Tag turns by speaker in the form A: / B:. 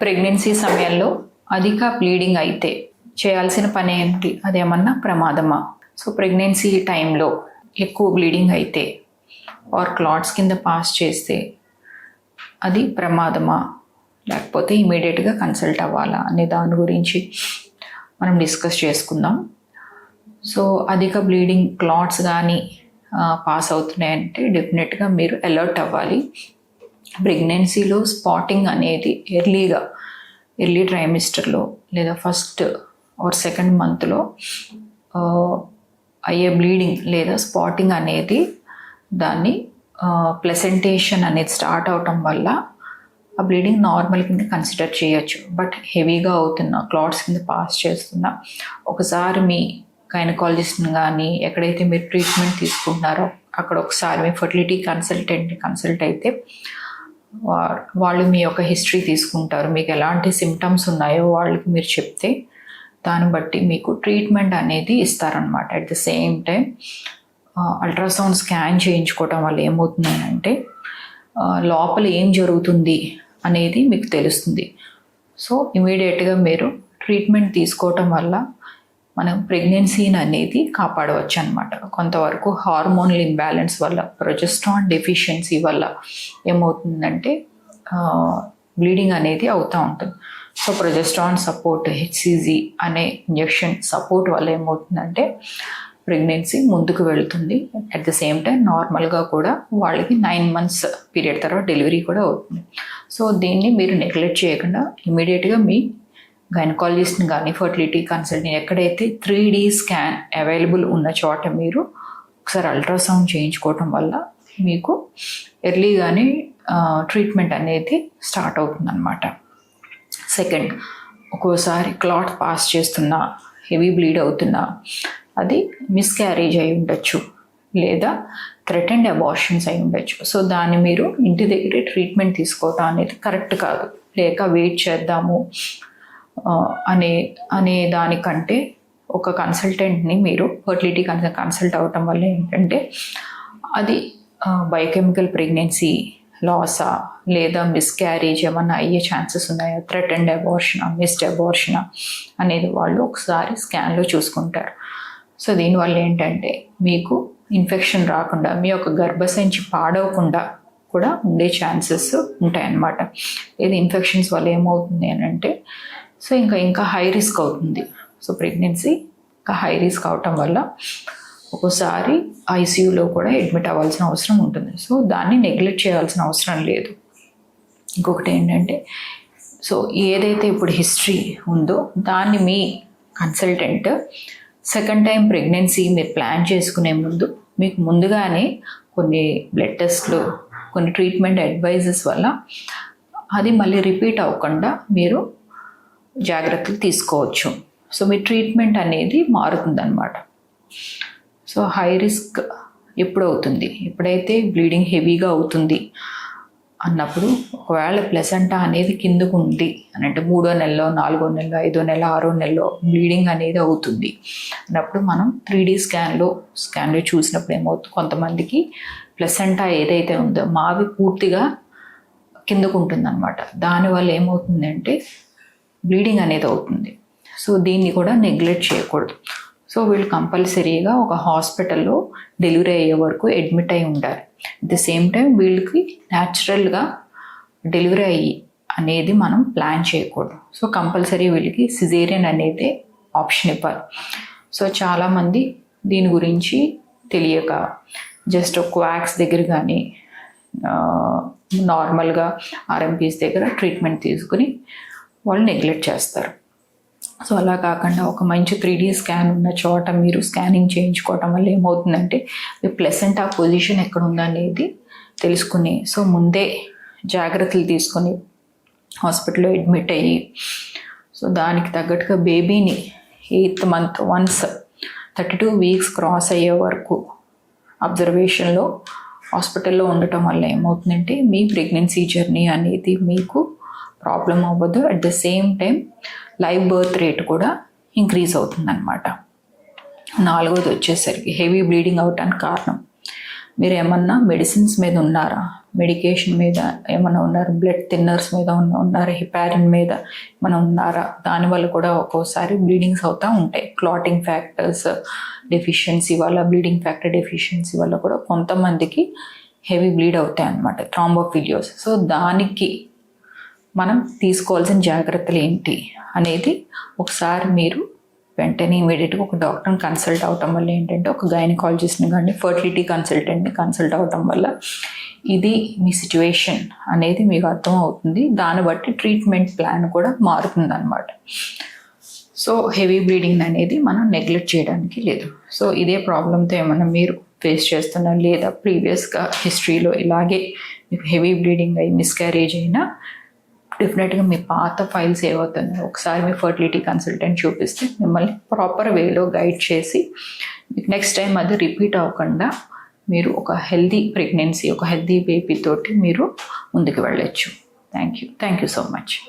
A: Pregnancy సమయంలో అధిక bleeding అయితే చేయాల్సిన పని ఏంటి? అదేమన్నా ప్రమాదమా? సో ప్రెగ్నెన్సీ టైంలో ఎక్కువ బ్లీడింగ్ అయితే ఆర్ క్లాట్స్ కింద పాస్ చేస్తే అది ప్రమాదమా, లేకపోతే ఇమీడియట్గా కన్సల్ట్ అవ్వాలా అనే దాని గురించి మనం డిస్కస్ చేసుకుందాం. సో అధిక బ్లీడింగ్ క్లాట్స్ కానీ పాస్ అవుతున్నాయంటే డెఫినెట్గా మీరు అలర్ట్ అవ్వాలి. ప్రెగ్నెన్సీలో స్పాటింగ్ అనేది ఎర్లీ ట్రైమిస్టర్లో లేదా ఫస్ట్ ఆర్ సెకండ్ మంత్లో అయ్యే బ్లీడింగ్ లేదా స్పాటింగ్ అనేది దాన్ని ప్లెసెంటేషన్ అనేది స్టార్ట్ అవటం వల్ల ఆ బ్లీడింగ్ నార్మల్ కింద కన్సిడర్ చేయొచ్చు. బట్ హెవీగా అవుతున్న క్లాట్స్ కింద పాస్ చేస్తున్నా ఒకసారి మీ గైనకాలజిస్ట్ని కానీ ఎక్కడైతే మీరు ట్రీట్మెంట్ తీసుకుంటున్నారో అక్కడ ఒకసారి మీ ఫర్టిలిటీ కన్సల్టెంట్ని కన్సల్ట్ అయితే వాళ్ళు మీ యొక్క హిస్టరీ తీసుకుంటారు. మీకు ఎలాంటి సిమ్టమ్స్ ఉన్నాయో వాళ్ళకి మీరు చెప్తే దాన్ని బట్టి మీకు ట్రీట్మెంట్ అనేది ఇస్తారనమాట. At the same time ultrasound scan చేయించుకోవటం వల్ల ఏమవుతుందంటే లోపల ఏం జరుగుతుంది అనేది మీకు తెలుస్తుంది. సో ఇమీడియట్గా మీరు ట్రీట్మెంట్ తీసుకోవటం వల్ల మనం ప్రెగ్నెన్సీని అనేది కాపాడవచ్చు అనమాట. కొంతవరకు హార్మోనల్ ఇంబ్యాలెన్స్ వల్ల, ప్రొజెస్ట్రాన్ డెఫిషియన్సీ వల్ల ఏమవుతుందంటే బ్లీడింగ్ అనేది అవుతూ ఉంటుంది. సో ప్రొజెస్ట్రాన్ సపోర్ట్, హెచ్సిజి అనే ఇంజెక్షన్ సపోర్ట్ వల్ల ఏమవుతుందంటే ప్రెగ్నెన్సీ ముందుకు వెళుతుంది. అట్ ద సేమ్ టైం నార్మల్గా కూడా వాళ్ళకి 9 months పీరియడ్ తర్వాత డెలివరీ కూడా అవుతుంది. సో దీన్ని మీరు నెగ్లెక్ట్ చేయకుండా ఇమీడియట్గా మీ గైనకాలజిస్ట్ని కానీ ఫర్టిలిటీ కన్సల్ట్ని ఎక్కడైతే 3D స్కాన్ అవైలబుల్ ఉన్న చోట మీరు ఒకసారి అల్ట్రాసౌండ్ చేయించుకోవటం వల్ల మీకు ఎర్లీగానే ట్రీట్మెంట్ అనేది స్టార్ట్ అవుతుంది అనమాట. సెకండ్, ఒక్కోసారి క్లాట్ పాస్ చేస్తున్నా, హెవీ బ్లీడ్ అవుతున్నా అది మిస్క్యారేజ్ అయి ఉండొచ్చు లేదా థ్రెటెండ్ అబార్షన్స్ అయి ఉండొచ్చు. సో దాన్ని మీరు ఇంటి దగ్గరే ట్రీట్మెంట్ తీసుకోవటం అనేది కరెక్ట్ కాదు. లేక వెయిట్ చేద్దాము అనే దానికంటే ఒక కన్సల్టెంట్ని మీరు ఫర్టిలిటీ కన్సల్ట్ అవ్వటం వల్ల ఏంటంటే అది బయోకెమికల్ ప్రెగ్నెన్సీ లాసా లేదా మిస్క్యారేజ్ ఏమన్నా అయ్యే ఛాన్సెస్ ఉన్నాయా, థ్రెటెండ్ అబార్షనా, మిస్డ్ అబార్షనా అనేది వాళ్ళు ఒకసారి స్కాన్లో చూసుకుంటారు. సో దీనివల్ల ఏంటంటే మీకు ఇన్ఫెక్షన్ రాకుండా, మీ యొక్క గర్భసంచి పాడవకుండా కూడా ఉండే ఛాన్సెస్ ఉంటాయన్నమాట. ఇది ఇన్ఫెక్షన్స్ వల్ల ఏమవుతుంది అని అంటే సో ఇంకా హై రిస్క్ అవుతుంది. సో ప్రెగ్నెన్సీ ఇంకా హై రిస్క్ అవటం వల్ల ఒక్కోసారి ఐసీయూలో కూడా అడ్మిట్ అవ్వాల్సిన అవసరం ఉంటుంది. సో దాన్ని నెగ్లెక్ట్ చేయాల్సిన అవసరం లేదు. ఇంకొకటి ఏంటంటే సో ఏదైతే ఇప్పుడు హిస్టరీ ఉందో దాన్ని మీ కన్సల్టెంట్ సెకండ్ టైం ప్రెగ్నెన్సీ మీరు ప్లాన్ చేసుకునే ముందు మీకు ముందుగానే కొన్ని బ్లడ్ టెస్ట్లు, కొన్ని ట్రీట్మెంట్ అడ్వైజెస్ వల్ల అది మళ్ళీ రిపీట్ అవ్వకుండా మీరు జాగ్రత్తలు తీసుకోవచ్చు. సో మీ ట్రీట్మెంట్ అనేది మారుతుందన్నమాట. సో హై రిస్క్ ఎప్పుడు అవుతుంది, ఎప్పుడైతే బ్లీడింగ్ హెవీగా అవుతుంది అన్నప్పుడు, ఒకవేళ ప్లెసెంటా అనేది కిందకు ఉంది అని అంటే 3వ నెలలో, 4వ నెలలో, 5వ నెల, 6వ నెలలో బ్లీడింగ్ అనేది అవుతుంది అన్నప్పుడు మనం 3D స్కాన్లో చూసినప్పుడు ఏమవుతుంది, కొంతమందికి ప్లెసెంటా ఏదైతే ఉందో మావి పూర్తిగా కిందకు ఉంటుందన్నమాట. దానివల్ల ఏమవుతుందంటే బ్లీడింగ్ అనేది అవుతుంది. సో దీన్ని కూడా నెగ్లెక్ట్ చేయకూడదు. సో వీళ్ళు కంపల్సరీగా ఒక హాస్పిటల్లో డెలివరీ అయ్యే వరకు అడ్మిట్ అయి ఉండాలి. అట్ ద సేమ్ టైం వీళ్ళకి న్యాచురల్గా డెలివరీ అయ్యి అనేది మనం ప్లాన్ చేయకూడదు. సో కంపల్సరీ వీళ్ళకి సిజేరియన్ అనేది ఆప్షన్ ఇవ్వాలి. సో చాలామంది దీని గురించి తెలియక జస్ట్ క్వాక్స్ దగ్గర కానీ నార్మల్గా ఆర్ఎంపీస్ దగ్గర ట్రీట్మెంట్ తీసుకుని వాళ్ళు నెగ్లెక్ట్ చేస్తారు. సో అలా కాకుండా ఒక మంచి 3D స్కాన్ ఉన్న చోట మీరు స్కానింగ్ చేయించుకోవటం వల్ల ఏమవుతుందంటే మీ ప్లెసెంటా పొజిషన్ ఎక్కడ ఉందనేది తెలుసుకుని సో ముందే జాగ్రత్తలు తీసుకొని హాస్పిటల్లో అడ్మిట్ అయ్యి సో దానికి తగ్గట్టుగా బేబీని 8th month once 32 weeks cross అయ్యే వరకు అబ్జర్వేషన్లో హాస్పిటల్లో ఉండటం వల్ల ఏమవుతుందంటే మీ ప్రెగ్నెన్సీ జర్నీ అనేది మీకు ప్రాబ్లం అవ్వదు. At the same time live birth rate కూడా ఇంక్రీజ్ అవుతుందన్నమాట. 4వది వచ్చేసరికి హెవీ బ్లీడింగ్ అవటానికి కారణం మీరు ఏమన్నా మెడిసిన్స్ మీద ఉన్నారా, మెడికేషన్ మీద ఏమైనా ఉన్నారా, బ్లడ్ థిన్నర్స్ మీద ఉన్నారా, హిపారిన్ మీద ఏమైనా ఉన్నారా, దానివల్ల కూడా ఒక్కోసారి బ్లీడింగ్స్ అవుతూ ఉంటాయి. క్లాటింగ్ ఫ్యాక్టర్స్ డెఫిషియన్సీ వల్ల, బ్లీడింగ్ ఫ్యాక్టర్ డెఫిషియన్సీ వల్ల కూడా కొంతమందికి హెవీ బ్లీడ్ అవుతాయి అన్నమాట, థ్రాంబోఫిలియోస్. సో దానికి మనం తీసుకోవాల్సిన జాగ్రత్తలు ఏంటి అనేది ఒకసారి మీరు వెంటనే ఇమీడియట్గా ఒక డాక్టర్ని కన్సల్ట్ అవటం వల్ల ఏంటంటే, ఒక గైనకాలజిస్ట్ని కానీ ఫర్టిలిటీ కన్సల్టెంట్ని కన్సల్ట్ అవటం వల్ల ఇది మీ సిచ్యువేషన్ అనేది మీకు అర్థం అవుతుంది. దాన్ని బట్టి ట్రీట్మెంట్ ప్లాన్ కూడా మారుతుంది అన్నమాట. సో హెవీ బ్లీడింగ్ అనేది మనం నెగ్లెక్ట్ చేయడానికి లేదు. సో ఇదే ప్రాబ్లంతో ఏమైనా మీరు ఫేస్ చేస్తున్నారు, లేదా ప్రీవియస్గా హిస్టరీలో ఇలాగే మీకు హెవీ బ్లీడింగ్ అయ్యి మిస్క్యారేజ్ అయినా, డెఫినెట్గా మీ పాత ఫైల్స్ ఏవవుతున్నాయో ఒకసారి మీ ఫర్టిలిటీ కన్సల్టెంట్ చూపిస్తే మిమ్మల్ని ప్రాపర్ వేలో గైడ్ చేసి మీకు నెక్స్ట్ టైం అది రిపీట్ అవ్వకుండా మీరు ఒక హెల్దీ ప్రెగ్నెన్సీ, ఒక హెల్దీ బేబీ తోటి మీరు ముందుకు వెళ్ళొచ్చు. Thank you so much.